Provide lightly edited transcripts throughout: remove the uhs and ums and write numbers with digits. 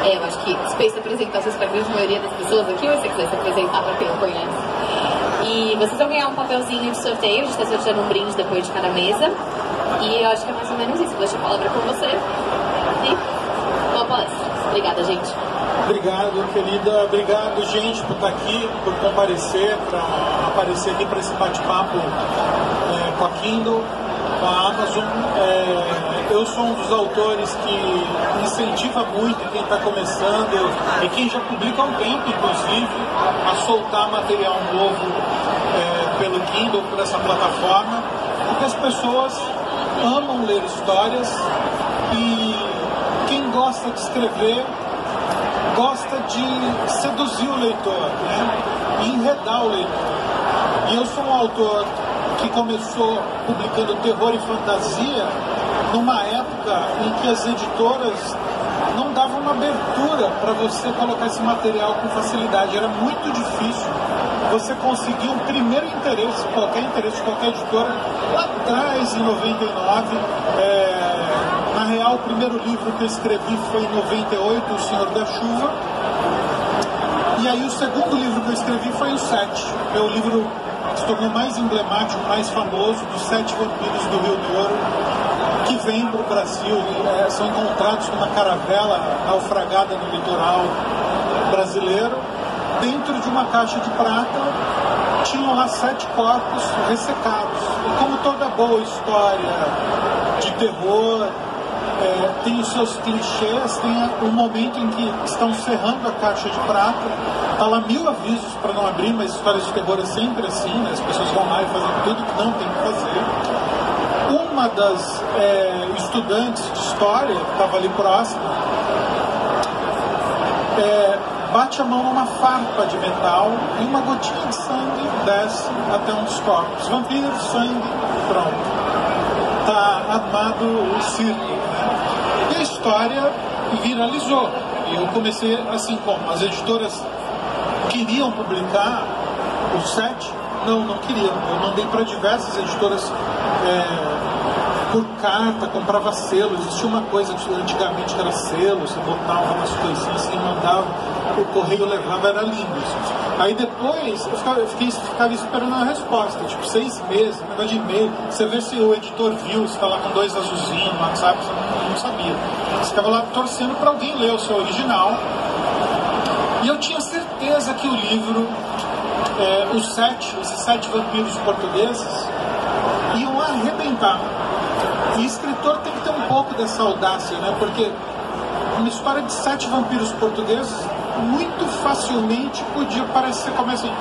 Eu acho que dispensa apresentações para a grande maioria das pessoas aqui, ou você quiser se apresentar para quem não conhece. E vocês vão ganhar um papelzinho de sorteio, a gente está sorteando um brinde depois de cada mesa. E eu acho que é mais ou menos isso. Deixa a palavra com você. E boa palestra. Obrigada, gente. Obrigado, querida. Obrigado, gente, por estar aqui, por comparecer, para aparecer aqui para esse bate-papo com a Kindle, com a Amazon. Eu sou um dos autores que incentiva muito quem está começando e quem já publica há um tempo, inclusive, a soltar material novo pelo Kindle, por essa plataforma, porque as pessoas amam ler histórias e quem gosta de escrever gosta de seduzir o leitor, né? E enredar o leitor. E eu sou um autor que começou publicando terror e fantasia numa época em que as editoras não davam uma abertura para você colocar esse material com facilidade. Era muito difícil você conseguir um primeiro interesse, qualquer interesse de qualquer editora, lá atrás, em 99. Na real, o primeiro livro que eu escrevi foi em 98, O Senhor da Chuva. E aí o segundo livro que eu escrevi foi o 7. Meu livro se tornou mais emblemático, mais famoso, dos 7 vampiros do Rio Douro, que vêm para o Brasil, são encontrados numa caravela naufragada no litoral brasileiro. Dentro de uma caixa de prata tinham lá 7 corpos ressecados. E como toda boa história de terror, tem os seus clichês, tem um momento em que estão serrando a caixa de prata, está lá 1000 avisos para não abrir, mas histórias de terror é sempre assim, né? As pessoas vão lá e fazem tudo que não tem que fazer. Uma das estudantes de história, que estava ali próxima, bate a mão numa farpa de metal e uma gotinha de sangue desce até um dos corpos. Vampiro, sangue, pronto. Está armado o circo, né? E a história viralizou. E eu comecei assim como as editoras queriam publicar o 7, não queriam. Eu mandei para diversas editoras por carta, comprava selo. Existia uma coisa que antigamente era selo, você botava umas coisinhas assim, mandava, o correio levava, era lindo. Aí depois eu ficava esperando a resposta, tipo 6 meses, negócio de e-mail. Você vê se o editor viu, se está lá com 2 azulzinhos no WhatsApp, você não sabia. Você ficava lá torcendo para alguém ler o seu original. E eu tinha certeza que o livro, os 7, esses 7 vampiros portugueses, iam arrebentar. E escritor tem que ter um pouco dessa audácia, né? Porque uma história de 7 vampiros portugueses muito facilmente podia parecer como assim,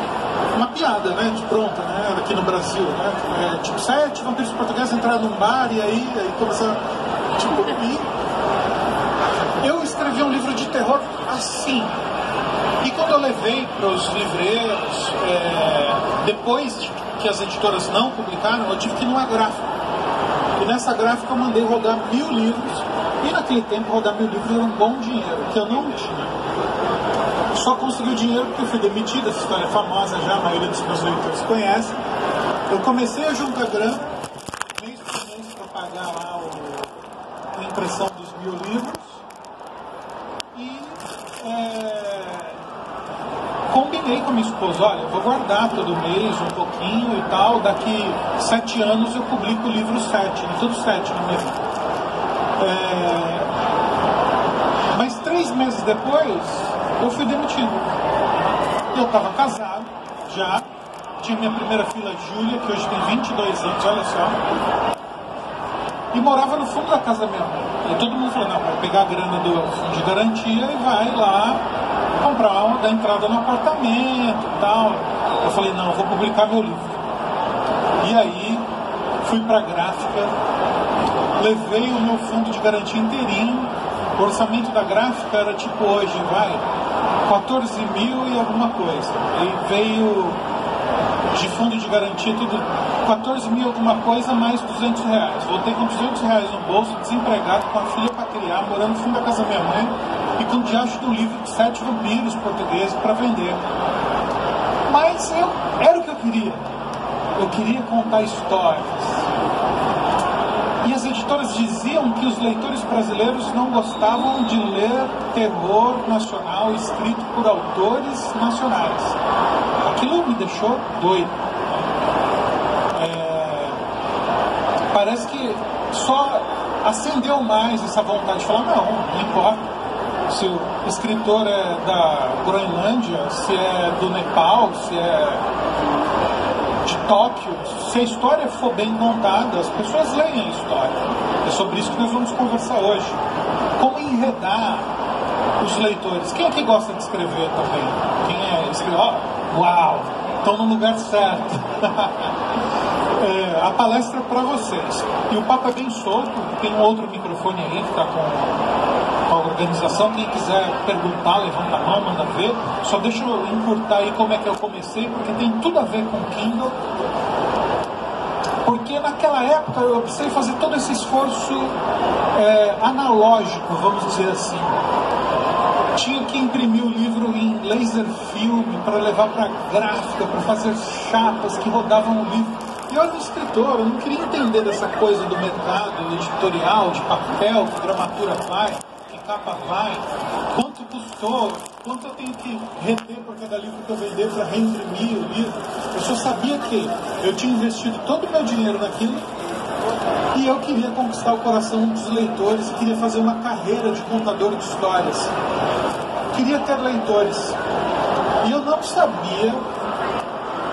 uma piada, né? De pronta, né? Aqui no Brasil, né? Tipo, 7 vampiros portugueses entraram num bar e aí começaram. Tipo, e eu escrevi um livro de terror assim. E quando eu levei para os livreiros, depois que as editoras não publicaram, eu tive que ir numa gráfica. E nessa gráfica eu mandei rodar 1000 livros. E naquele tempo rodar 1000 livros era um bom dinheiro, que eu não tinha. Só consegui o dinheiro porque eu fui demitido, essa história é famosa já, a maioria dos meus leitores conhece. Eu comecei a juntar grana, mês por mês, para pagar lá a impressão dos 1000 livros. E combinei com a minha esposa, olha, eu vou guardar todo mês um pouquinho e tal, daqui 7 anos eu publico o livro 7, tudo 7 na minha vida. Mas 3 meses depois, eu fui demitido. Eu estava casado, já, tinha minha primeira filha, Júlia, que hoje tem 22 anos, olha só, e morava no fundo da casa da minha mãe. E todo mundo falou, não, vai pegar a grana do fundo de garantia e vai lá comprar, dar entrada no apartamento e tal. Eu falei, não, eu vou publicar meu livro. E aí, fui pra gráfica, levei o meu fundo de garantia inteirinho. O orçamento da gráfica era tipo hoje, 14 mil e alguma coisa. E veio de fundo de garantia tudo 14 mil alguma coisa mais 200 reais. Voltei com 200 reais no bolso, desempregado, com a filha para criar, morando no fundo da casa da minha mãe e com diacho do livro de 7 vampiros portugueses para vender. Mas era o que eu queria. Eu queria contar histórias. E as editoras diziam que os leitores brasileiros não gostavam de ler terror nacional escrito por autores nacionais. Aquilo me deixou doido. Parece que só acendeu mais essa vontade de falar, não importa se o escritor é da Groenlândia, se é do Nepal, se é de Tóquio, se a história for bem contada, as pessoas leem a história. É sobre isso que nós vamos conversar hoje. Como enredar os leitores. Quem aqui gosta de escrever também? Quem é escritor? Uau! Estão no lugar certo. A palestra é para vocês. E o papo é bem solto. Tem um outro microfone aí que está com a organização. Quem quiser perguntar, levanta a mão, manda ver. Só deixa eu encurtar aí como é que eu comecei, porque tem tudo a ver com Kindle. Porque naquela época eu precisei fazer todo esse esforço analógico, vamos dizer assim. Tinha que imprimir o livro em laser filme para levar para gráfica, para fazer chapas que rodavam o livro. E eu era um escritor, eu não queria entender dessa coisa do mercado editorial, de papel, que gramatura vai, que capa vai, quanto custou, quanto eu tenho que reter por cada livro que eu vender para reimprimir o livro. Eu só sabia que eu tinha investido todo o meu dinheiro naquilo e eu queria conquistar o coração dos leitores e queria fazer uma carreira de contador de histórias. Queria ter leitores. E eu não sabia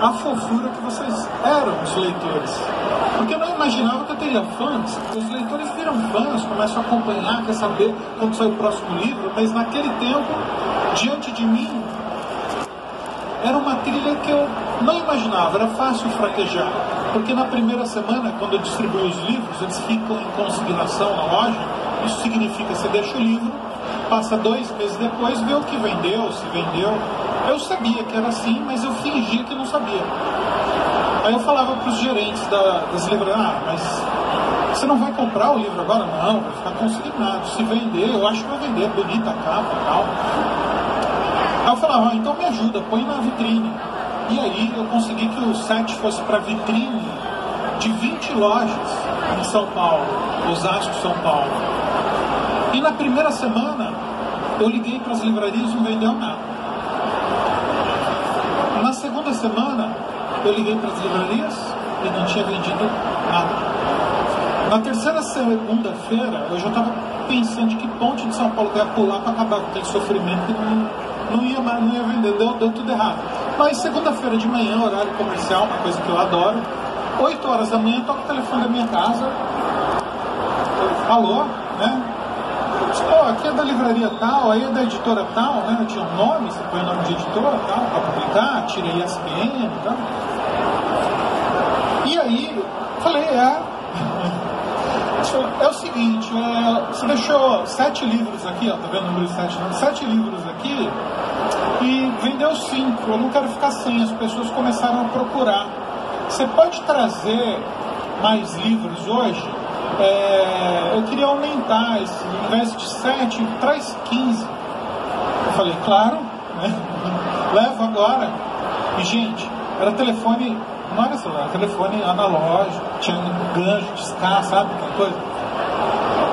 a fofura que vocês eram, os leitores. Porque eu não imaginava que eu teria fãs. Os leitores viram fãs, começam a acompanhar, quer saber quando sai o próximo livro, mas naquele tempo, diante de mim, era uma trilha que eu não imaginava, era fácil fraquejar. Porque na primeira semana, quando eu distribuo os livros, eles ficam em consignação na loja. Isso significa que você deixa o livro, passa 2 meses depois, vê o que vendeu, se vendeu. Eu sabia que era assim, mas eu fingia que não sabia. Aí eu falava para os gerentes das livrarias, mas você não vai comprar o livro agora? Não, vai ficar consignado. Se vender, eu acho que vai vender, bonita a capa e tal. Aí eu falava, então me ajuda, põe na vitrine. E aí eu consegui que o set fosse para vitrine de 20 lojas em São Paulo, Osasco, São Paulo. E na primeira semana, eu liguei para as livrarias e não vendeu nada. Na segunda semana, eu liguei para as livrarias e não tinha vendido nada. Na terceira segunda-feira, eu já estava pensando de que ponte de São Paulo que eu ia pular para acabar com aquele sofrimento que não ia vender, deu tudo errado. Mas segunda-feira de manhã, horário comercial, uma coisa que eu adoro, 8 horas da manhã, toco o telefone da minha casa. Alô, né? Aqui é da livraria tal, aí é da editora tal, né? Tinha um nome, você põe o nome de editora tal, para publicar, tirei ISBN e tal. E aí, falei, é o seguinte, você deixou 7 livros aqui, ó, tá vendo o número 7? Não? 7 livros aqui e vendeu 5, eu não quero ficar sem, as pessoas começaram a procurar. Você pode trazer mais livros hoje? Eu queria aumentar, ao invés de 7, traz 15. Eu falei, claro, né? Levo agora. E, gente, era telefone, não era celular, era telefone analógico, tinha gancho, discar, sabe, aquela coisa.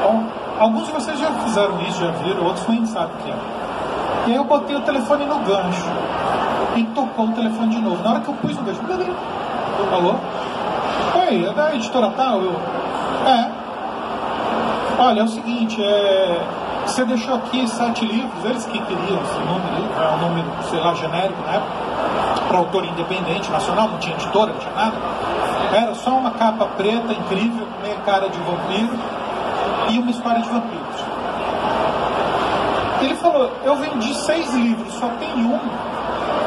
Bom, alguns de vocês já fizeram isso, já viram, outros nem sabem o que é. E aí eu botei o telefone no gancho e tocou o telefone de novo. Na hora que eu pus no gancho, alô? Oi, é da editora tal? Olha, é o seguinte, você deixou aqui 7 livros, eles que queriam esse número, é um número, sei lá, genérico, né? Para autor independente, nacional, não tinha editora, não tinha nada. Era só uma capa preta, incrível, meia cara de vampiro e uma história de vampiros. Ele falou, eu vendi 6 livros, só tem um.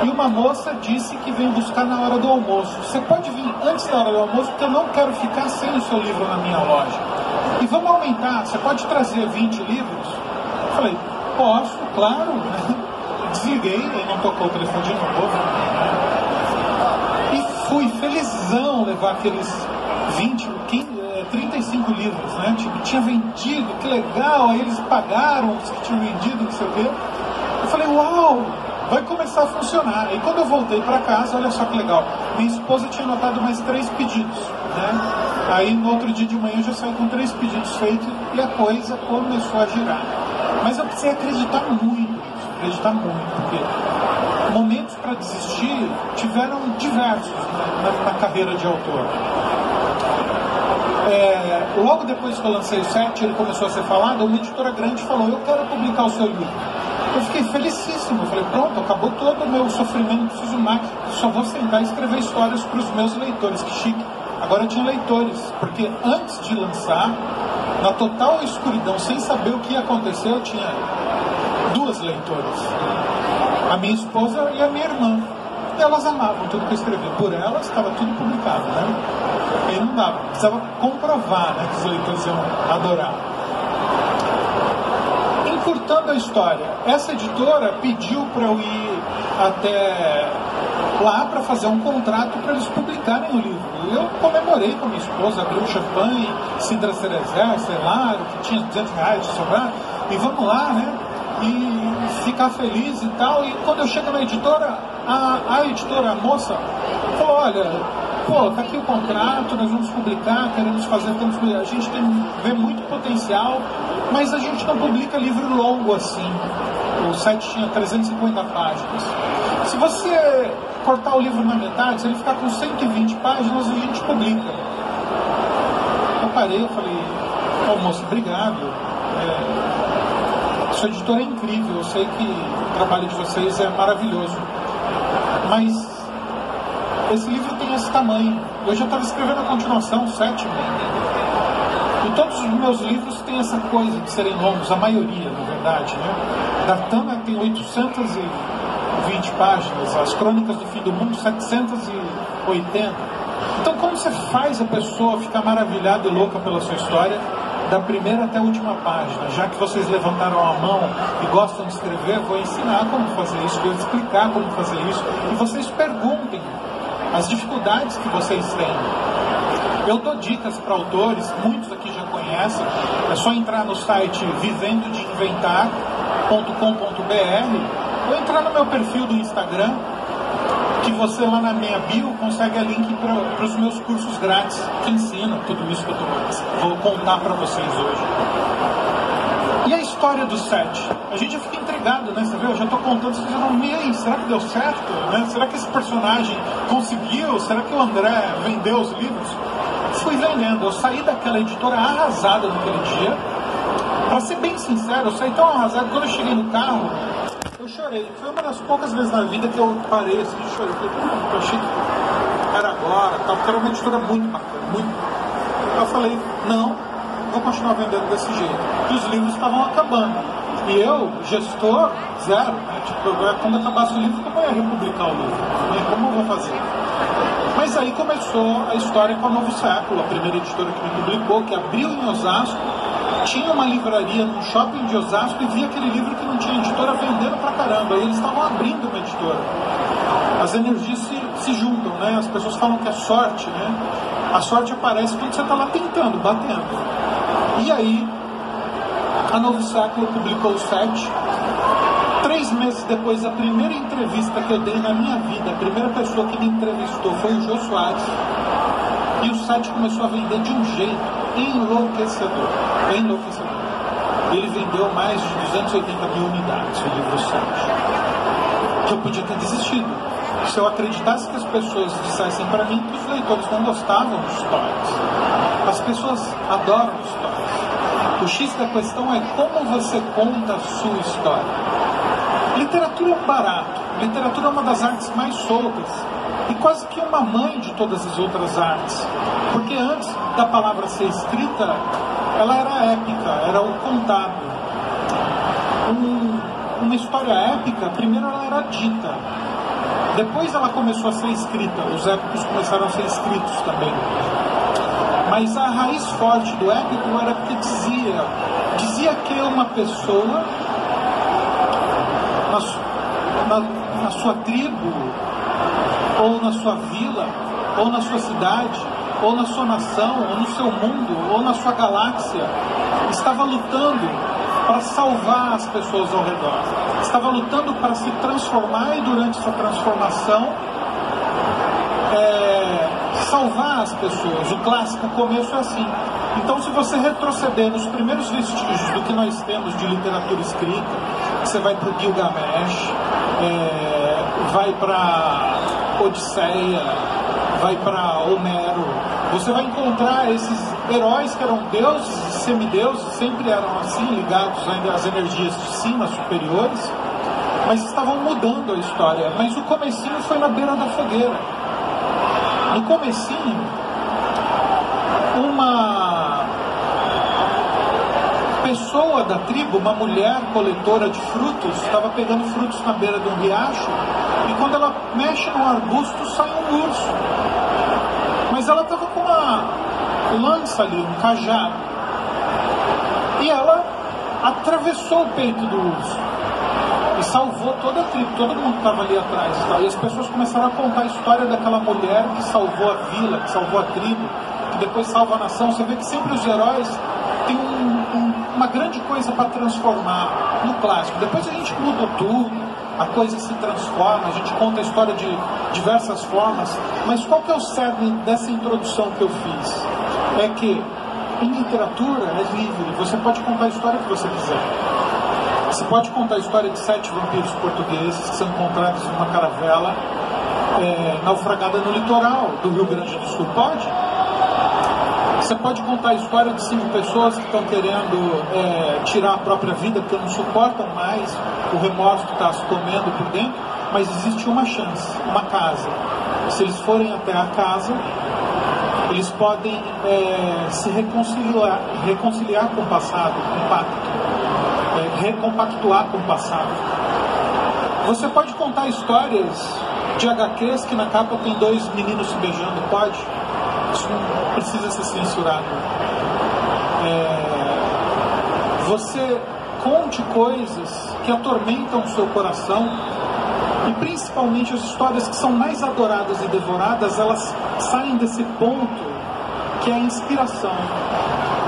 E uma moça disse que vem buscar na hora do almoço. Você pode vir antes da hora do almoço, porque eu não quero ficar sem o seu livro na minha loja. E vamos aumentar, você pode trazer 20 livros? Eu falei, posso, claro. Desliguei, aí não tocou o telefone de novo. E fui felizão levar aqueles 35 livros, né? Tipo, tinha vendido, que legal. Aí eles pagaram os que tinham vendido, não sei o quê. Eu falei, uau! Vai começar a funcionar. E quando eu voltei para casa, olha só que legal, minha esposa tinha anotado mais 3 pedidos, né? Aí no outro dia de manhã eu já saí com 3 pedidos feitos e a coisa começou a girar. Mas eu precisei acreditar muito, porque momentos para desistir tiveram diversos na carreira de autor. Logo depois que eu lancei o 7, ele começou a ser falado, uma editora grande falou: eu quero publicar o seu livro. Eu fiquei felicíssimo, eu falei: pronto, acabou todo o meu sofrimento, não preciso mais, só vou sentar e escrever histórias para os meus leitores, que chique. Agora eu tinha leitores, porque antes de lançar, na total escuridão, sem saber o que ia acontecer, eu tinha 2 leitoras, a minha esposa e a minha irmã. E elas amavam tudo que eu escrevia. Por elas estava tudo publicado, né? E não dava, precisava comprovar, né, que os leitores iam adorar. Encurtando a história, essa editora pediu para eu ir até lá para fazer um contrato para eles publicarem o livro. E eu comemorei com a minha esposa, abri um champanhe, cidra cerezé, sei lá, que tinha R$200 de sobrar, e vamos lá, né? E ficar feliz e tal. E quando eu chego na editora, a editora, a moça, falou: olha, tá aqui o contrato, nós vamos publicar, queremos fazer, a gente vê muito potencial, mas a gente não publica livro longo assim. O 7 tinha 350 páginas. Se você cortar o livro na metade, se ele ficar com 120 páginas, a gente publica. Eu parei, eu falei: moça, obrigado. Sua editora é incrível, eu sei que o trabalho de vocês é maravilhoso, mas esse livro tem esse tamanho. Eu já estava escrevendo a continuação, o 7º, e todos os meus livros têm essa coisa de serem longos, a maioria, na verdade, né? Dartana tem 820 páginas, As Crônicas do Fim do Mundo 780. Então, como você faz a pessoa ficar maravilhada e louca pela sua história, da primeira até a última página? Já que vocês levantaram a mão e gostam de escrever, eu vou ensinar como fazer isso, vou explicar como fazer isso, e vocês perguntem as dificuldades que vocês têm. Eu dou dicas para autores, muitos aqui já conhecem, é só entrar no site vivendodeinventar.com.br ou entrar no meu perfil do Instagram, que você lá na minha bio consegue a link para os meus cursos grátis que ensinam tudo isso que eu vou contar para vocês hoje. E a história do 7? A gente já fica intrigado, né? Você vê, eu já estou contando, você já não, será que deu certo? Né? Será que esse personagem conseguiu? Será que o André vendeu os livros? Fui vendendo. Eu saí daquela editora arrasada naquele dia. Para ser bem sincero, eu saí tão arrasado que quando eu cheguei no carro, eu chorei. Foi uma das poucas vezes na vida que eu parei assim e chorei. Eu achei que era agora, porque era uma editora muito bacana, muito. Eu falei: não, vou continuar vendendo desse jeito. E os livros estavam acabando. E eu, gestor, zero. Né? Tipo, quando acabasse o livro, como eu ia republicar o livro? Como eu vou fazer? Mas aí começou a história com a Novo Século, a primeira editora que me publicou, que abriu em Osasco, tinha uma livraria no shopping de Osasco e via aquele livro que não tinha editora vendendo pra caramba. E eles estavam abrindo uma editora. As energias se juntam, né? As pessoas falam que é sorte, né? A sorte aparece quando você está lá tentando, batendo. E aí, a Novo Século publicou o 7. 3 meses depois, a primeira entrevista que eu dei na minha vida, a primeira pessoa que me entrevistou foi o Jô Soares. E o 7 começou a vender de um jeito enlouquecedor. Enlouquecedor. Ele vendeu mais de 280 mil unidades, o livro 7. Que eu podia ter desistido. Se eu acreditasse que as pessoas dissessem para mim que os leitores não gostavam de histórias. As pessoas adoram histórias. O X da questão é como você conta a sua história. Literatura é um barato. Literatura é uma das artes mais soltas e quase que uma mãe de todas as outras artes. Porque antes da palavra ser escrita, ela era épica, era o contado. Uma história épica, primeiro ela era dita. Depois ela começou a ser escrita. Os épicos começaram a ser escritos também. Mas a raiz forte do épico era porque dizia que uma pessoa na sua tribo, ou na sua vila, ou na sua cidade, ou na sua nação, ou no seu mundo, ou na sua galáxia, estava lutando para salvar as pessoas ao redor. Estava lutando para se transformar e durante essa transformação salvar as pessoas. O clássico começo é assim. Então, se você retroceder nos primeiros vestígios do que nós temos de literatura escrita, você vai para o Gilgamesh, vai para Odisseia, vai para Homero, você vai encontrar esses heróis que eram deuses e semideuses, sempre eram assim, ligados ainda às energias de cima, superiores, mas estavam mudando a história. Mas o comecinho foi na beira da fogueira. No comecinho, uma pessoa da tribo, uma mulher coletora de frutos, estava pegando frutos na beira de um riacho, e quando ela mexe num arbusto, sai um urso. Mas ela estava com uma lança ali, um cajado, e ela atravessou o peito do urso e salvou toda a tribo, todo mundo que estava ali atrás. Tá? E as pessoas começaram a contar a história daquela mulher que salvou a vila, que salvou a tribo, que depois salva a nação. Você vê que sempre os heróis têm uma grande coisa para transformar no clássico. Depois a gente muda tudo, a coisa se transforma, a gente conta a história de diversas formas. Mas qual que é o cerne dessa introdução que eu fiz? É que em literatura é livre, você pode contar a história que você quiser. Você pode contar a história de 7 vampiros portugueses que são encontrados em uma caravela naufragada no litoral do Rio Grande do Sul. Pode. Você pode contar a história de 5 pessoas que estão querendo tirar a própria vida porque não suportam mais o remorso que está se comendo por dentro, mas existe uma chance, uma casa. Se eles forem até a casa, eles podem se reconciliar com o passado, com o pacto, recompactuar com o passado. Você pode contar histórias de HQs que na capa tem 2 meninos se beijando, pode? Isso não precisa ser censurado. Você conte coisas que atormentam o seu coração, e principalmente as histórias que são mais adoradas e devoradas, elas saem desse ponto que é a inspiração,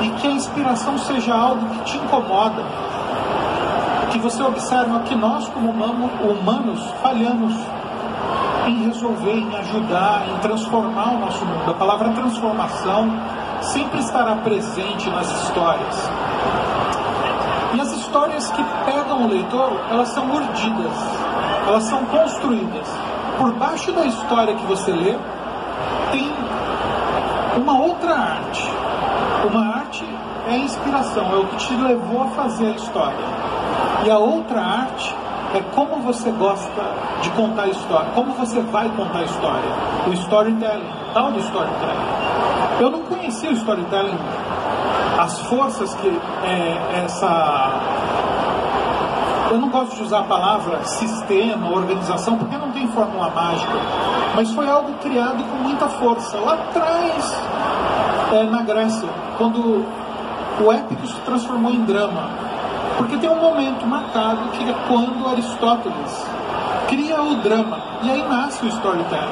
e que a inspiração seja algo que te incomoda, que você observa que nós como humanos falhamos em resolver, em ajudar, em transformar o nosso mundo. A palavra transformação sempre estará presente nas histórias. E as histórias que pegam o leitor, elas são urdidas, elas são construídas. Por baixo da história que você lê, tem uma outra arte. Uma arte é a inspiração, é o que te levou a fazer a história. E a outra arte é como você gosta de contar a história, como você vai contar a história. O storytelling, tal do storytelling. Eu não conhecia o storytelling, as forças que eu não gosto de usar a palavra sistema, organização, porque não tem fórmula mágica, mas foi algo criado com muita força lá atrás, na Grécia, quando o épico se transformou em drama. Porque tem um momento marcado que é quando Aristóteles cria o drama, e aí nasce o storytelling.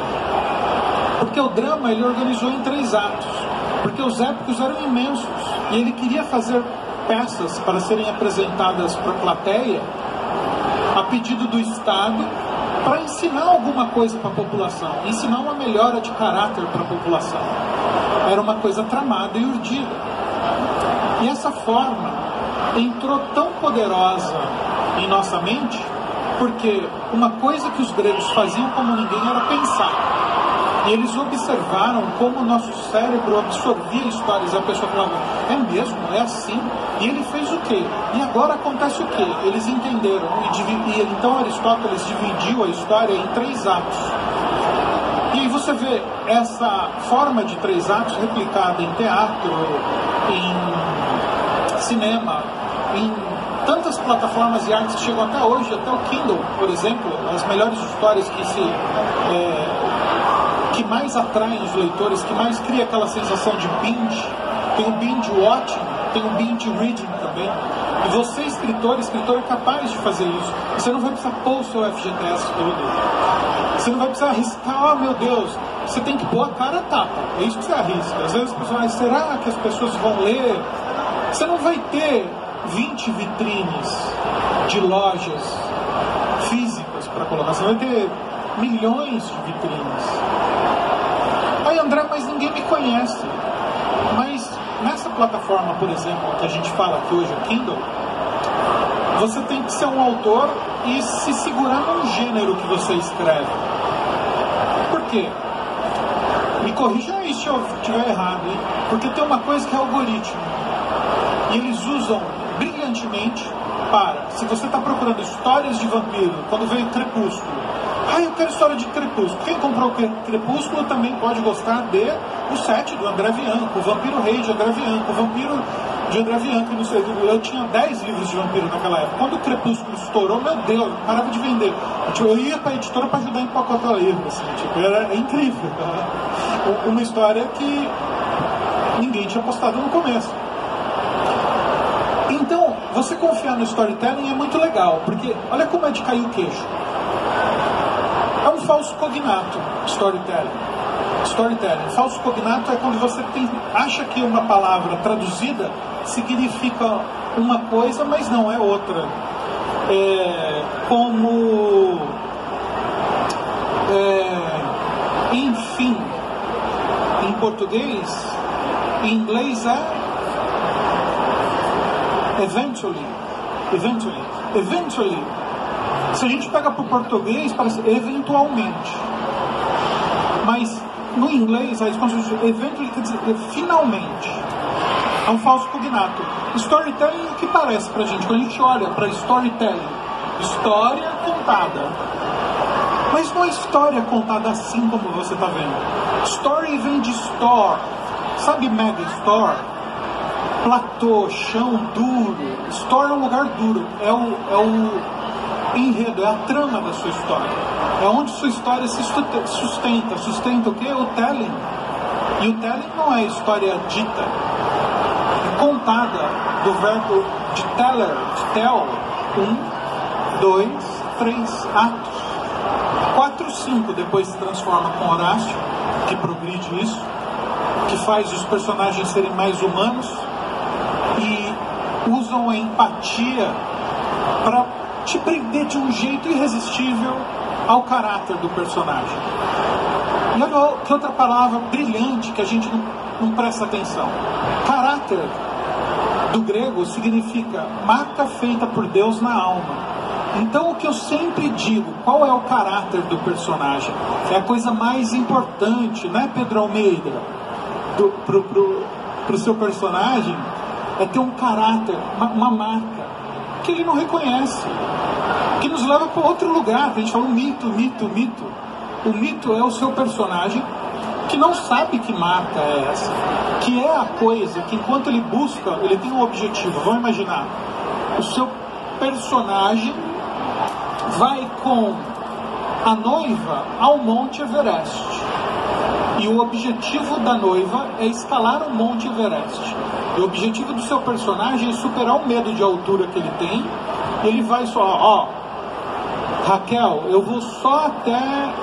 Porque o drama ele organizou em 3 atos, porque os épicos eram imensos, e ele queria fazer peças para serem apresentadas para a plateia, a pedido do Estado, para ensinar alguma coisa para a população, ensinar uma melhora de caráter para a população. Era uma coisa tramada e urdida. E essa forma entrou tão poderosa em nossa mente, porque uma coisa que os gregos faziam como ninguém era pensar. E eles observaram como o nosso cérebro absorvia histórias. A pessoa falava, é mesmo? É assim? E ele fez o quê? E agora acontece o quê? Eles entenderam. E então Aristóteles dividiu a história em 3 atos. E aí você vê essa forma de 3 atos replicada em teatro, em cinema, em tantas plataformas e artes que chegam até hoje, até o Kindle, por exemplo, as melhores histórias que mais atraem os leitores, que mais cria aquela sensação de binge. Tem o binge watching, tem o binge reading também. E você, escritor é capaz de fazer isso. Você não vai precisar pôr o seu FGTS todo. Você não vai precisar arriscar, oh meu Deus, você tem que pôr a cara a tapa. É isso que você arrisca. Às vezes as pessoas falam, será que as pessoas vão ler? Você não vai ter 20 vitrines de lojas físicas para colocar. Você vai ter milhões de vitrines. Ai, André, mas ninguém me conhece. Mas nessa plataforma, por exemplo, que a gente fala aqui hoje, o Kindle, você tem que ser um autor e se segurar num gênero que você escreve. Por quê? Me corrija aí se eu estiver errado, hein? Porque tem uma coisa que é algoritmo. E eles usam brilhantemente para, se você está procurando histórias de vampiro, quando veio Crepúsculo, eu quero história de Crepúsculo. Quem comprou Crepúsculo também pode gostar de o 7 do André Bianco, o Vampiro Rei de André Bianco, o Vampiro de André Bianco, não sei, eu tinha 10 livros de vampiro naquela época. Quando o Crepúsculo estourou, meu Deus, parava de vender. Eu ia para a editora para ajudar a empacotar livro, assim, era incrível. Uma história que ninguém tinha postado no começo. Então, você confiar no storytelling é muito legal, porque olha como é de cair o queixo. É um falso cognato, storytelling. Falso cognato é quando você acha que uma palavra traduzida significa uma coisa, mas não, é outra. Enfim, em português, em inglês é eventually. Se a gente pega para o português, parece eventualmente. Mas no inglês, a expansão de eventually quer dizer finalmente. É um falso cognato. Storytelling é o que parece para a gente. Quando a gente olha para storytelling, história contada. Mas não é história contada assim como você está vendo. Story vem de store. Sabe mega store? Platô, chão duro. Store é um lugar duro. É o enredo, é a trama da sua história. É onde sua história se sustenta. Sustenta o quê? O telling. E o telling não é história dita. É contada, do verbo de teller, de tell. 1, 2, 3 atos. 4, 5 depois se transforma com Horácio, que progride isso, que faz os personagens serem mais humanos e usam a empatia para te prender de um jeito irresistível ao caráter do personagem. E olha que outra palavra brilhante que a gente não presta atenção. Caráter, do grego, significa marca feita por Deus na alma. Então o que eu sempre digo, qual é o caráter do personagem? É a coisa mais importante, né, Pedro Almeida? Pro seu personagem, é ter um caráter, uma marca, que ele não reconhece, que nos leva para outro lugar. A gente fala mito. O mito é o seu personagem que não sabe que marca é essa, que é a coisa que enquanto ele busca, ele tem um objetivo. Vamos imaginar, o seu personagem vai com a noiva ao Monte Everest. E o objetivo da noiva é escalar o Monte Everest. E o objetivo do seu personagem é superar o medo de altura que ele tem. Ele vai só, Raquel, eu vou só até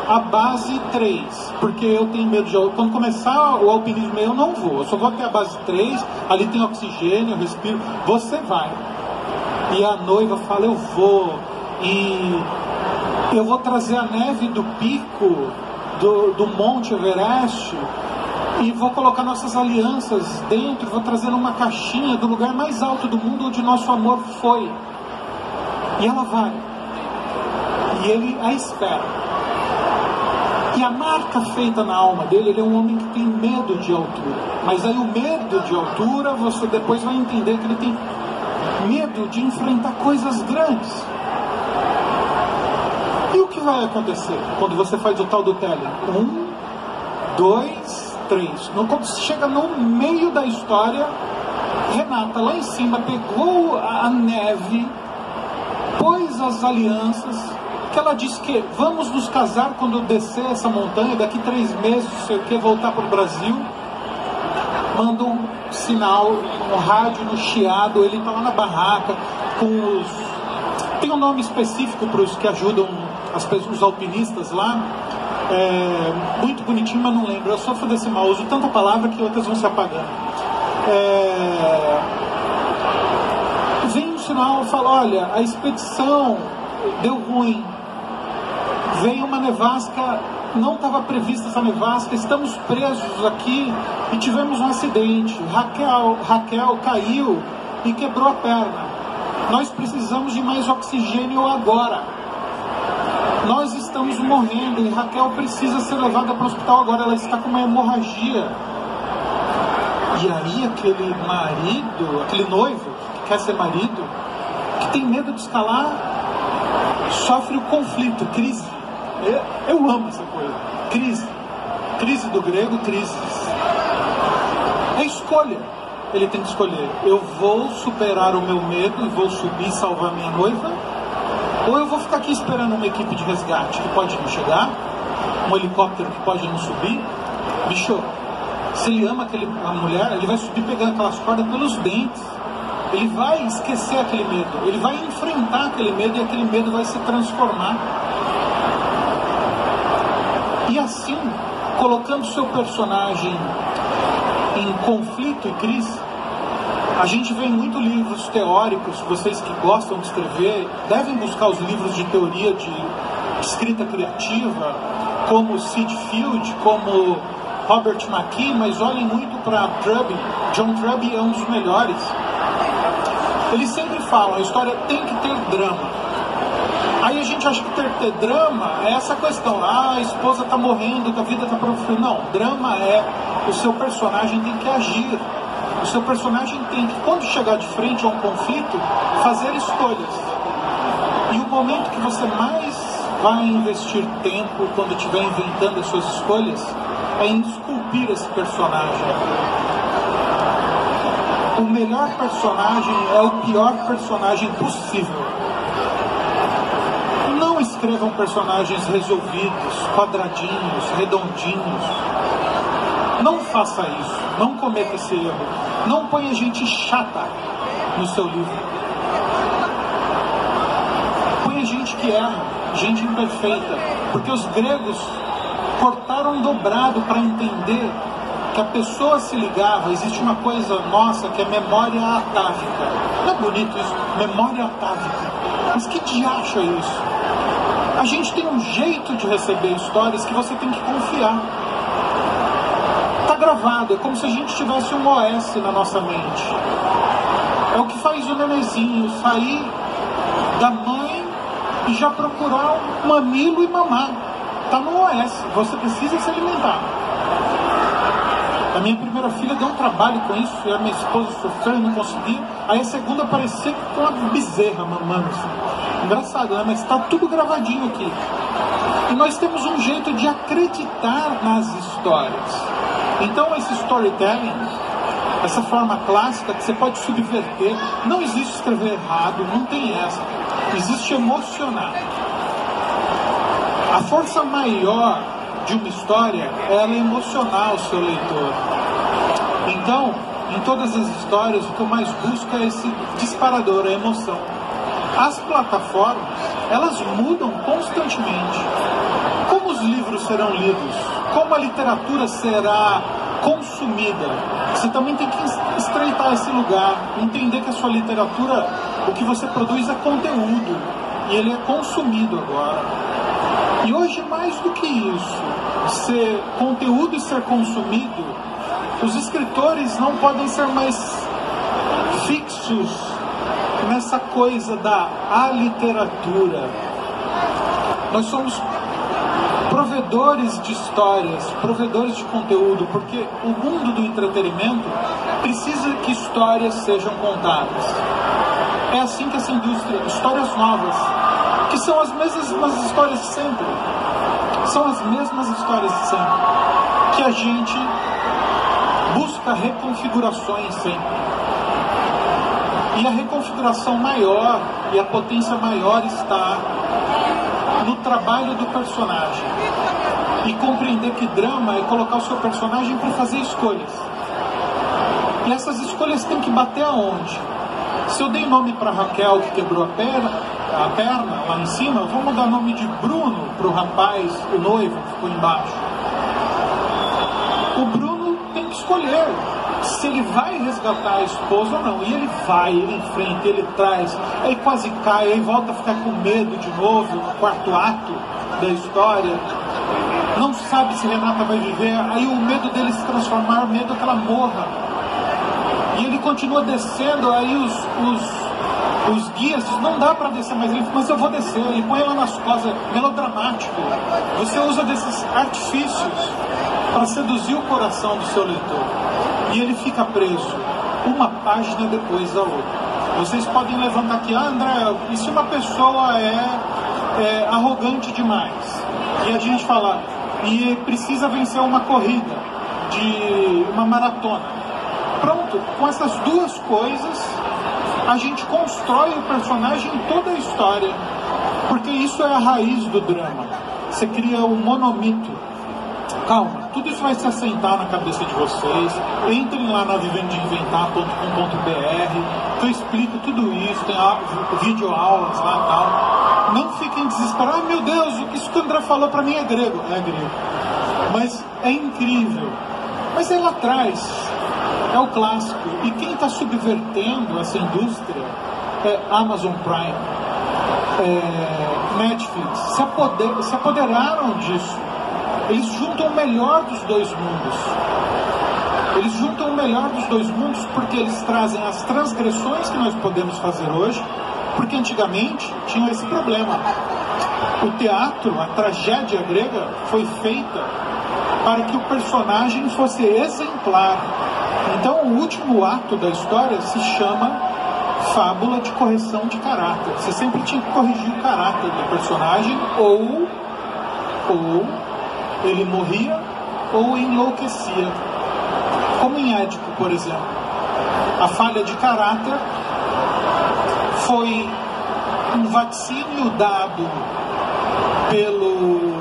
a base 3, porque eu tenho medo de altura. Quando começar o alpinismo, eu não vou. Eu só vou até a base 3, ali tem oxigênio, eu respiro. Você vai. E a noiva fala, eu vou. E eu vou trazer a neve do pico do Monte Everest e vou colocar nossas alianças dentro, vou trazer uma caixinha do lugar mais alto do mundo onde nosso amor foi. E ela vai. E ele a espera. E a marca feita na alma dele, ele é um homem que tem medo de altura. Mas aí o medo de altura, você depois vai entender que ele tem medo de enfrentar coisas grandes. E o que vai acontecer quando você faz o tal do telling? 1, 2, 3. Quando você chega no meio da história, Renata lá em cima pegou a neve, pôs as alianças, que ela disse que vamos nos casar quando eu descer essa montanha, daqui 3 meses, não sei o que, voltar para o Brasil. Manda um sinal, um rádio no chiado, ele está lá na barraca, com os... Tem um nome específico para os que ajudam os alpinistas lá, muito bonitinho, mas não lembro, eu sofro desse mal, uso tanta palavra que outras vão se apagando. Vem um sinal, fala, olha, a expedição deu ruim, vem uma nevasca não estava prevista essa nevasca, estamos presos aqui e tivemos um acidente. Raquel caiu e quebrou a perna. Nós precisamos de mais oxigênio agora. Nós estamos morrendo e Raquel precisa ser levada para o hospital agora, ela está com uma hemorragia. E aí aquele marido, aquele noivo que quer ser marido, que tem medo de escalar, sofre o conflito, crise. Eu amo essa coisa. Crise do grego, crises. É escolha. Ele tem que escolher. Eu vou superar o meu medo e vou subir e salvar minha noiva? Ou eu vou ficar aqui esperando uma equipe de resgate que pode não chegar? Um helicóptero que pode não subir? Bicho, se ele ama a mulher, ele vai subir pegando aquelas cordas pelos dentes. Ele vai esquecer aquele medo. Ele vai enfrentar aquele medo e aquele medo vai se transformar. E assim, colocando seu personagem em conflito e crise, a gente vê em muitos livros teóricos. Vocês que gostam de escrever devem buscar os livros de teoria de escrita criativa, como Sid Field, como Robert McKee, mas olhem muito para Truby. John Truby é um dos melhores. Eles sempre falam, a história tem que ter drama. Aí a gente acha que ter drama é essa questão, a esposa está morrendo, a vida está profunda. Não, drama é o seu personagem tem que agir. O seu personagem tem que, quando chegar de frente a um conflito, fazer escolhas. E o momento que você mais vai investir tempo quando estiver inventando as suas escolhas é em esculpir esse personagem. O melhor personagem é o pior personagem possível. Não escrevam personagens resolvidos, quadradinhos, redondinhos. Não faça isso. Não cometa esse erro. Não ponha gente chata no seu livro. Ponha gente que erra, gente imperfeita. Porque os gregos cortaram dobrado para entender que a pessoa se ligava. Existe uma coisa nossa que é memória atávica. Não é bonito isso? Memória atávica. Mas que diacho é isso? A gente tem um jeito de receber histórias que você tem que confiar. Está gravado, é como se a gente tivesse um OS na nossa mente. É o que faz o nenenzinho sair da mãe e já procurar um mamilo e mamar. Está no OS, você precisa se alimentar. A minha primeira filha deu um trabalho com isso, e a minha esposa sofreu e não conseguia. Aí a segunda parecia com uma bezerra mamando assim. Engraçado, né? Mas está tudo gravadinho aqui. E nós temos um jeito de acreditar nas histórias. Então esse storytelling, essa forma clássica que você pode subverter, não existe escrever errado, não tem essa. Existe emocionar. A força maior de uma história é ela emocionar o seu leitor. Então, em todas as histórias, o que eu mais busco é esse disparador, a emoção. As plataformas, elas mudam constantemente. Como os livros serão lidos? Como a literatura será consumida? Você também tem que estreitar esse lugar, entender que a sua literatura, o que você produz é conteúdo, e ele é consumido agora. E hoje, mais do que isso, ser conteúdo e ser consumido, os escritores não podem ser mais fixos nessa coisa da aliteratura. Nós somos provedores de histórias, provedores de conteúdo, porque o mundo do entretenimento precisa que histórias sejam contadas. É assim que essa indústria, histórias novas, que são as mesmas histórias de sempre, são as mesmas histórias de sempre, que a gente busca reconfigurações sempre. E a reconfiguração maior e a potência maior está no trabalho do personagem. E compreender que drama é colocar o seu personagem para fazer escolhas. E essas escolhas têm que bater aonde? Se eu dei nome para Raquel que quebrou a perna lá em cima, vamos dar nome de Bruno para o rapaz, o noivo que ficou embaixo. O Bruno tem que escolher se ele vai resgatar a esposa ou não. E ele vai, ele enfrenta, ele traz, aí quase cai, aí volta a ficar com medo de novo no quarto ato da história. não sabe se Renata vai viver, aí o medo dele se transformar, o medo que ela morra. E ele continua descendo, aí os guias dizem, não dá para descer mais, ele diz, mas eu vou descer, ele põe ela nas costas, melodramático. Você usa desses artifícios para seduzir o coração do seu leitor. E ele fica preso, uma página depois da outra. Vocês podem levantar aqui, André, e se uma pessoa é arrogante demais? E a gente fala, e precisa vencer uma corrida, de uma maratona. Pronto, com essas duas coisas, a gente constrói o personagem em toda a história. Porque isso é a raiz do drama. Você cria um monomito. Calma, tudo isso vai se assentar na cabeça de vocês. Entrem lá na vivendeinventar.com.br, que eu explico tudo isso. Tem videoaulas lá e tal. Não fiquem desesperados. Ah, meu Deus, isso que o André falou pra mim é grego. É grego. Mas é incrível. Mas é lá atrás. É o clássico. E quem está subvertendo essa indústria é Amazon Prime, Netflix. Se apoderaram disso. Eles juntam o melhor dos dois mundos. Eles juntam o melhor dos dois mundos porque eles trazem as transgressões que nós podemos fazer hoje, porque antigamente tinha esse problema. O teatro, a tragédia grega, foi feita para que o personagem fosse exemplar. Então o último ato da história se chama fábula de correção de caráter. Você sempre tinha que corrigir o caráter do personagem, ou ele morria ou enlouquecia. Como em Édipo, por exemplo. A falha de caráter foi um vaticínio dado pelo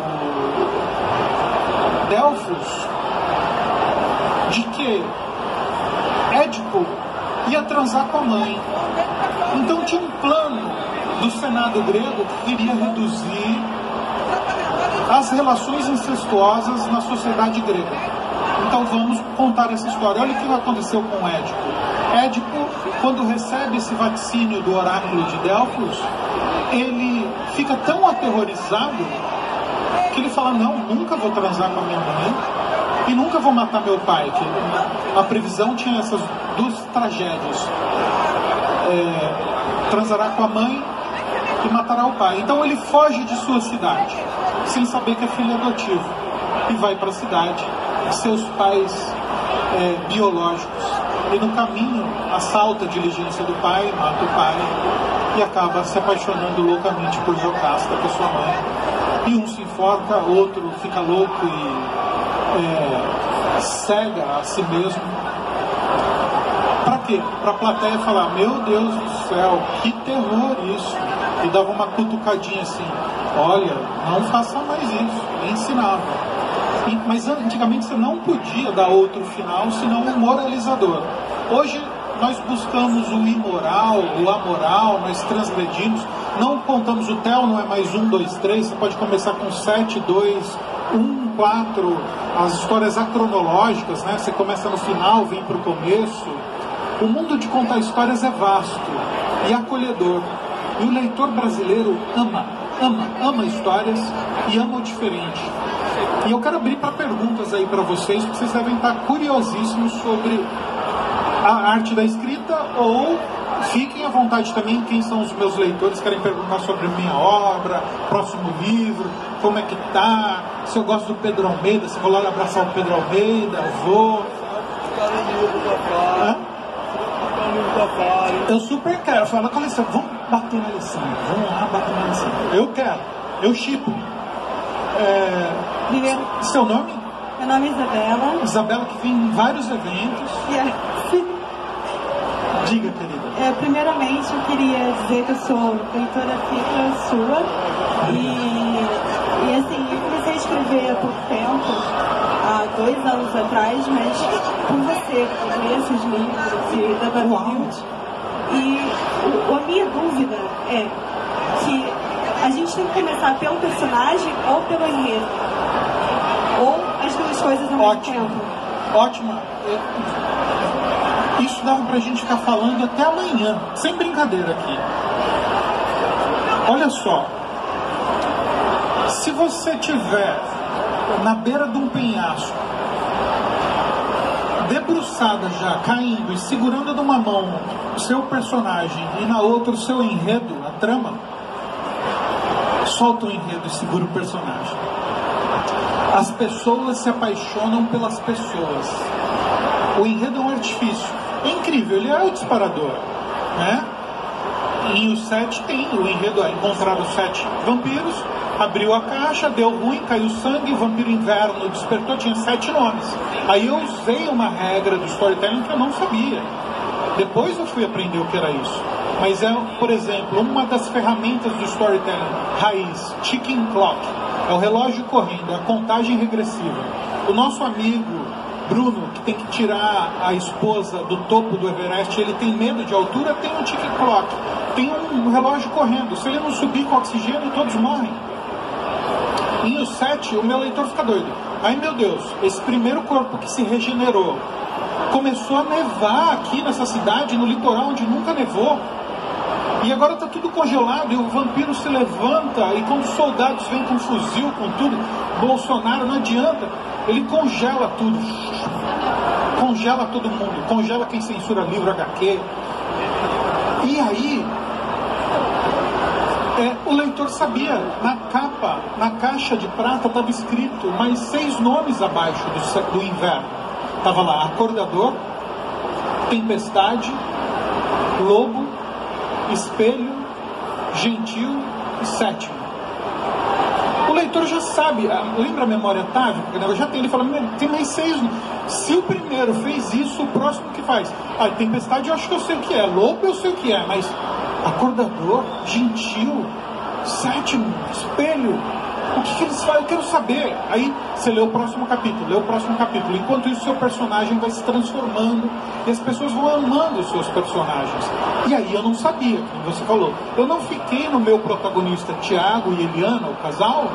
Delfos de que Édipo ia transar com a mãe. Então tinha um plano do Senado grego que queria reduzir as relações incestuosas na sociedade grega. Então vamos contar essa história. Olha o que aconteceu com Édipo. Édipo, quando recebe esse vaticínio do oráculo de Delfos, ele fica tão aterrorizado que ele fala, não, nunca vou transar com a minha mãe e nunca vou matar meu pai. Que a previsão tinha essas duas tragédias. Transará com a mãe e matará o pai. Então ele foge de sua cidade, sem saber que é filho adotivo, e vai para a cidade de seus pais biológicos. E no caminho assalta a diligência do pai, mata o pai e acaba se apaixonando loucamente por Jocasta, que é sua mãe. E um se enforca, outro fica louco e cega a si mesmo. Para quê? Para a plateia falar, meu Deus do céu, que terror isso. E dava uma cutucadinha assim, olha, não faça mais isso. E ensinava. Mas antigamente você não podia dar outro final senão um moralizador. Hoje nós buscamos o imoral, o amoral, nós transgredimos, não contamos o tel, não é mais 1, 2, 3, você pode começar com 7, 2, 1, 4, as histórias acronológicas, né? Você começa no final, vem para o começo. O mundo de contar histórias é vasto e acolhedor. E o leitor brasileiro ama histórias e ama o diferente. E eu quero abrir para perguntas aí para vocês, porque vocês devem estar curiosíssimos sobre a arte da escrita, ou fiquem à vontade também, quem são os meus leitores, querem perguntar sobre a minha obra, próximo livro, como é que tá, se eu gosto do Pedro Almeida, se vou lá abraçar o Pedro Almeida, eu vou. Eu super quero. Eu falo, com licença, vamos bater na Alessandra, vamos lá bater na Alessandra. Eu quero, eu chipo. Seu nome? Meu nome é Isabela. Isabela, que vem em vários eventos. Diga, querida. Primeiramente, eu queria dizer que eu sou leitora fixa sua. E assim, eu comecei a escrever há pouco tempo, há 2 anos atrás, mas por você, eu conheço os livros da Battlefield. E a minha dúvida é que a gente tem que começar pelo personagem ou pelo enredo? Ou as duas coisas ao mesmo tempo? Ótimo. Isso dava pra gente ficar falando até amanhã, sem brincadeira aqui. Olha só, se você tiver na beira de um penhasco, debruçada já, caindo e segurando numa mão o seu personagem e na outra o seu enredo, a trama, solta o enredo e segura o personagem. As pessoas se apaixonam pelas pessoas. O enredo é um artifício. É incrível, ele é o disparador, né? E o 7 tem, o enredo é encontrar os 7 vampiros, abriu a caixa, deu ruim, caiu sangue, o vampiro inverno despertou, tinha 7 nomes. Aí eu usei uma regra do storytelling que eu não sabia. Depois eu fui aprender o que era isso. Mas é, por exemplo, uma das ferramentas do storytelling raiz, ticking clock, é o relógio correndo, é a contagem regressiva. O nosso amigo Bruno, que tem que tirar a esposa do topo do Everest, ele tem medo de altura, tem um ticking clock, tem um relógio correndo. Se ele não subir com oxigênio, todos morrem. E o 7, o meu leitor fica doido. Ai meu Deus, esse primeiro corpo que se regenerou, começou a nevar aqui nessa cidade, no litoral onde nunca nevou. E agora está tudo congelado e o vampiro se levanta e quando os soldados vêm com fuzil, com tudo, Bolsonaro não adianta, ele congela tudo. Congela todo mundo, congela quem censura livro HQ. E aí, o leitor sabia, na capa, na caixa de prata estava escrito mais 6 nomes abaixo do inverno. Estava lá, Acordador, Tempestade, Lobo, Espelho, Gentil e Sétimo. O leitor já sabe, lembra a memória atávica? Já tem, ele fala, tem mais 6. Se o primeiro fez isso, o próximo que faz? A Tempestade eu acho que eu sei o que é, Lobo eu sei o que é, mas Acordador, Gentil, Sétimo, Espelho, o que eles fazem? Eu quero saber. Aí você lê o próximo capítulo, enquanto isso seu personagem vai se transformando e as pessoas vão amando os seus personagens. E aí eu não sabia, como você falou, eu não fiquei no meu protagonista Tiago e Eliana, o casal,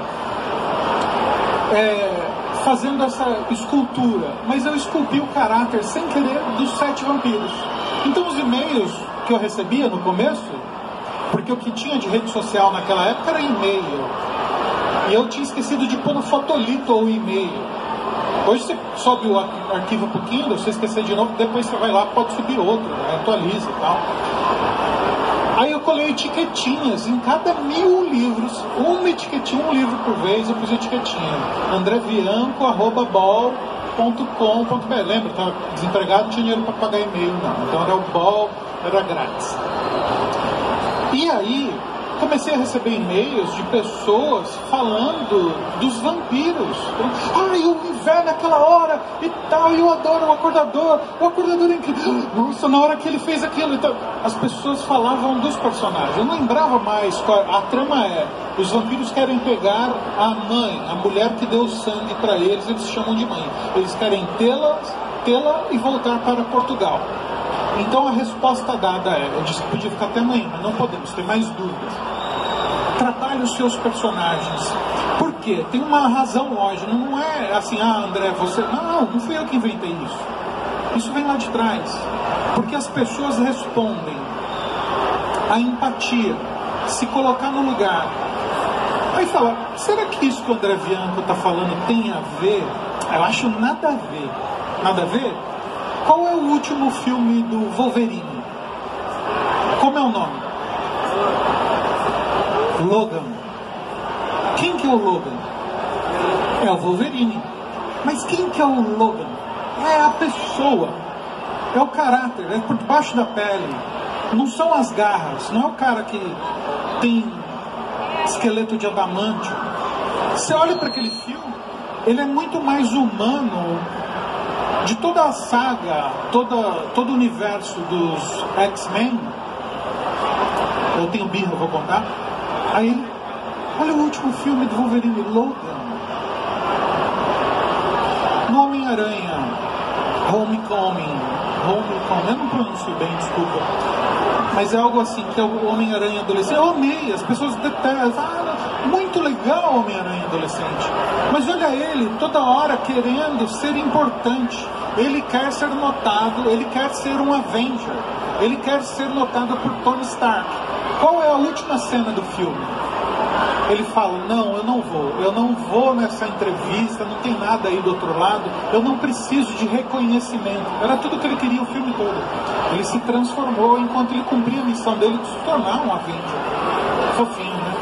fazendo essa escultura, mas eu esculpi o caráter sem querer dos 7 vampiros. Então os e-mails que eu recebia no começo, porque o que tinha de rede social naquela época era e-mail, e eu tinha esquecido de pôr no fotolito ou e-mail. Hoje você sobe o arquivo pro Kindle, você esquecer de novo, depois você vai lá, pode subir outro, atualiza e tal. Aí eu colei etiquetinhas em cada 1000 livros, uma etiquetinha, um livro por vez, eu pus etiquetinha. andrevianco@bol.com.br. Lembra? Estava desempregado, não tinha dinheiro para pagar e-mail, não. Então era o Bol, era grátis. E aí comecei a receber e-mails de pessoas falando dos vampiros. Ai, o inverno naquela hora e tal, e eu adoro o Acordador é incrível. Nossa, na hora que ele fez aquilo. Então, as pessoas falavam dos personagens. Eu não lembrava mais qual a trama é. Os vampiros querem pegar a mãe, a mulher que deu sangue para eles, eles chamam de mãe. Eles querem tê-la e voltar para Portugal. Então a resposta dada é, eu disse que podia ficar até amanhã, mas não podemos, tem mais dúvidas. Trabalhe os seus personagens. Por quê? Tem uma razão lógica, não é assim, André, você... Não fui eu que inventei isso. Isso vem lá de trás. Porque as pessoas respondem à empatia, se colocar no lugar. Aí fala, será que isso que o André Bianco está falando tem a ver? Eu acho nada a ver. Nada a ver? Qual é o último filme do Wolverine? Como é o nome? Logan. Quem que é o Logan? É o Wolverine. Mas quem que é o Logan? É a pessoa. É o caráter. É por debaixo da pele. Não são as garras. Não é o cara que tem esqueleto de adamantio. Você olha para aquele filme, ele é muito mais humano. De toda a saga, todo o universo dos X-Men, eu tenho birra, vou contar. Aí, olha o último filme do Wolverine, Logan. No Homem-Aranha, Homecoming, eu não pronuncio bem, desculpa. Mas é algo assim, que é o Homem-Aranha adolescente. Eu amei, as pessoas detestam. Muito legal o Homem-Aranha adolescente. Mas olha ele, toda hora querendo ser importante. Ele quer ser notado, ele quer ser um Avenger. Ele quer ser notado por Tony Stark. Qual é a última cena do filme? Ele fala, não, eu não vou nessa entrevista, não tem nada aí do outro lado, eu não preciso de reconhecimento. Era tudo que ele queria o filme todo. Ele se transformou enquanto ele cumpria a missão dele de se tornar um Avenger. Fofinho, né?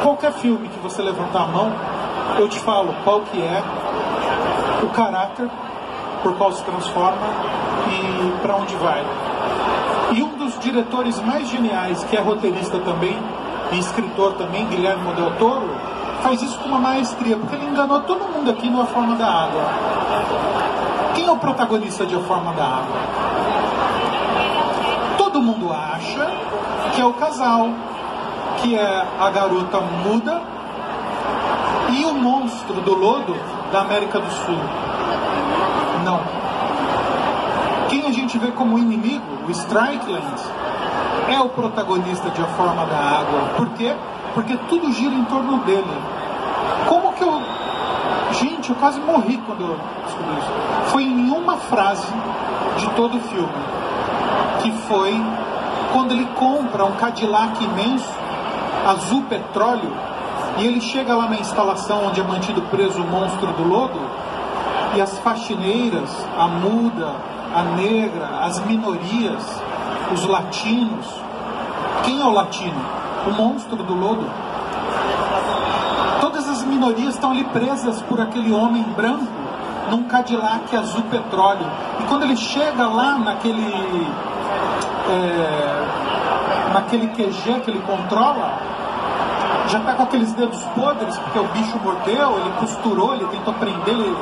Qualquer filme que você levantar a mão, eu te falo qual que é o caráter por qual se transforma e para onde vai. E um dos diretores mais geniais, que é roteirista também, e escritor também, Guillermo del Toro, faz isso com uma maestria, porque ele enganou todo mundo aqui no A Forma da Água. Quem é o protagonista de A Forma da Água? Todo mundo acha que é o casal, que é a garota muda e o monstro do lodo da América do Sul. Não. Quem a gente vê como inimigo, o Strickland, é o protagonista de A Forma da Água. Por quê? Porque tudo gira em torno dele. Como que eu... Gente, eu quase morri quando eu descobri isso. Foi em uma frase de todo o filme, que foi quando ele compra um Cadillac imenso, azul petróleo, e ele chega lá na instalação onde é mantido preso o monstro do lodo, e as faxineiras, a muda, a negra, as minorias, os latinos. Quem é o latino? O monstro do lodo. Todas as minorias estão ali presas por aquele homem branco num Cadillac azul petróleo. E quando ele chega lá naquele QG que ele controla, já está com aqueles dedos podres, porque o bicho mordeu, ele costurou, ele tentou prender ele.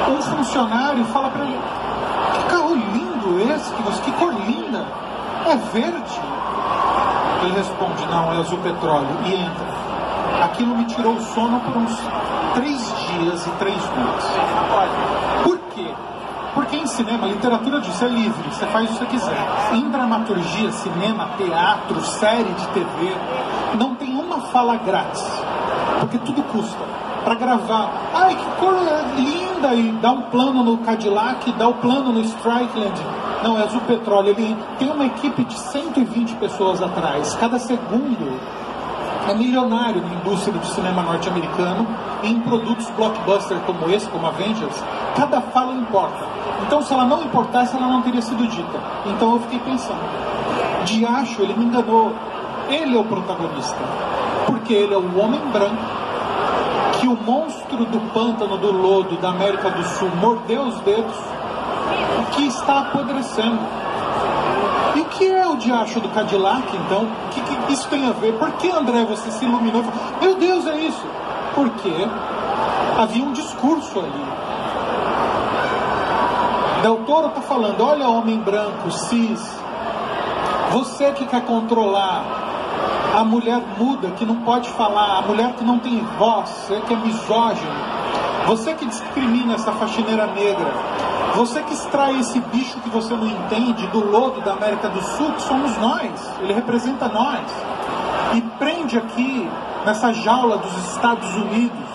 Um funcionário fala para ele: que carro lindo esse, que cor linda, é verde? Ele responde: não, é azul petróleo, e entra. Aquilo me tirou o sono por uns 3 dias e 3 noites. Por quê? Porque em cinema, a literatura disso é livre, você faz o que você quiser. Em dramaturgia, cinema, teatro, série de TV, não tem uma fala grátis, porque tudo custa. Para gravar, ai, que cor linda, e dá um plano no Cadillac, dá um plano no Strickland. Não, é azul petróleo. Ele tem uma equipe de 120 pessoas atrás. Cada segundo é milionário na indústria do cinema norte-americano, e em produtos blockbuster como esse, como Avengers, cada fala importa. Então, se ela não importasse, ela não teria sido dita. Então eu fiquei pensando, diacho, ele me enganou. Ele é o protagonista, porque ele é o homem branco que o monstro do pântano, do lodo da América do Sul mordeu os dedos e que está apodrecendo. E o que é o diacho do Cadillac, então? O que isso tem a ver? Por que, André, você se iluminou e falou: meu Deus, é isso? Porque havia um discurso ali. Del Toro está falando: olha, homem branco, cis, você que quer controlar a mulher muda, que não pode falar, a mulher que não tem voz, você que é misógino, você que discrimina essa faxineira negra, você que extrai esse bicho que você não entende do lodo da América do Sul, que somos nós, ele representa nós, e prende aqui nessa jaula dos Estados Unidos,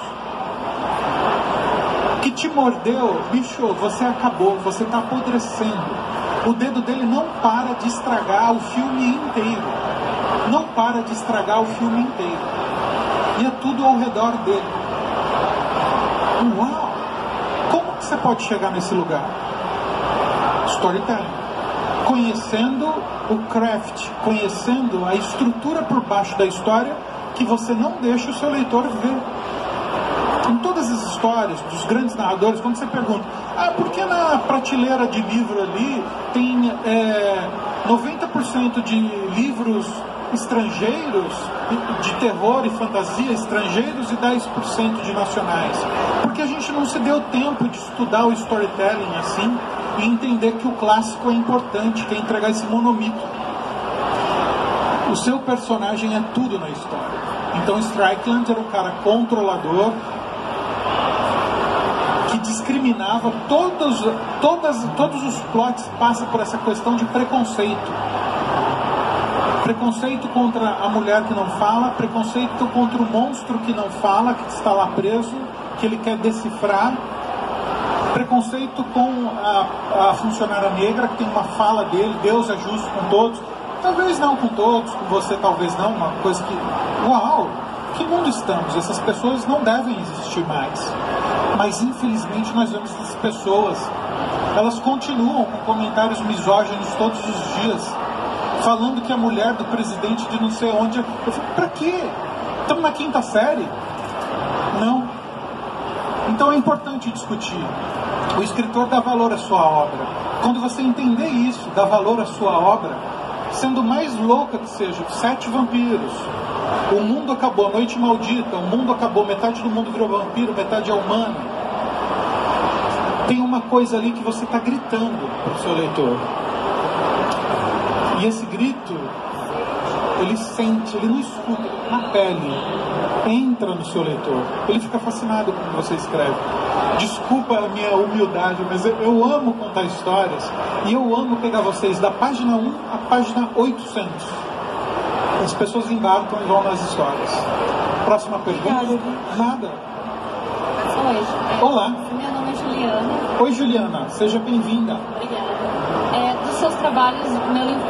que te mordeu, bicho, você acabou, você está apodrecendo. O dedo dele não para de estragar o filme inteiro. Não para de estragar o filme inteiro. E é tudo ao redor dele. Uau! Como que você pode chegar nesse lugar? Storytelling. Conhecendo o craft, conhecendo a estrutura por baixo da história, que você não deixa o seu leitor ver. Em todas as histórias dos grandes narradores, quando você pergunta: por que na prateleira de livro ali tem 90% de livros estrangeiros, de terror e fantasia estrangeiros, e 10% de nacionais? Porque a gente não se deu tempo de estudar o storytelling assim e entender que o clássico é importante, que é entregar esse monomito. O seu personagem é tudo na história. Então Strickland era um cara controlador, que discriminava, todos os plots passam por essa questão de preconceito. Preconceito contra a mulher que não fala, preconceito contra o monstro que não fala, que está lá preso, que ele quer decifrar, preconceito com a funcionária negra, que tem uma fala dele: Deus é justo com todos. Talvez não com todos, com você talvez não, uma coisa que... Uau! Que mundo estamos? Essas pessoas não devem existir mais. Mas infelizmente nós vemos essas pessoas, elas continuam com comentários misóginos todos os dias, falando que a mulher do presidente de não sei onde... Eu falo, pra quê? Estamos na 5ª série? Não. Então é importante discutir. O escritor dá valor à sua obra. Quando você entender isso, dá valor à sua obra, sendo mais louca que seja, 7 vampiros, o mundo acabou, a noite maldita, o mundo acabou, metade do mundo virou vampiro, metade é humano. Tem uma coisa ali que você está gritando para o seu leitor. E esse grito, ele sente, ele não escuta, na pele, entra no seu leitor. Ele fica fascinado com o que você escreve. Desculpa a minha humildade, mas eu amo contar histórias e eu amo pegar vocês da página 1 à página 800. As pessoas embarcam e vão nas histórias. Próxima pergunta? Nada. Oi. Olá. Meu nome é Juliana. Oi, Juliana. Seja bem-vinda. Obrigada. Dos seus trabalhos, meu livro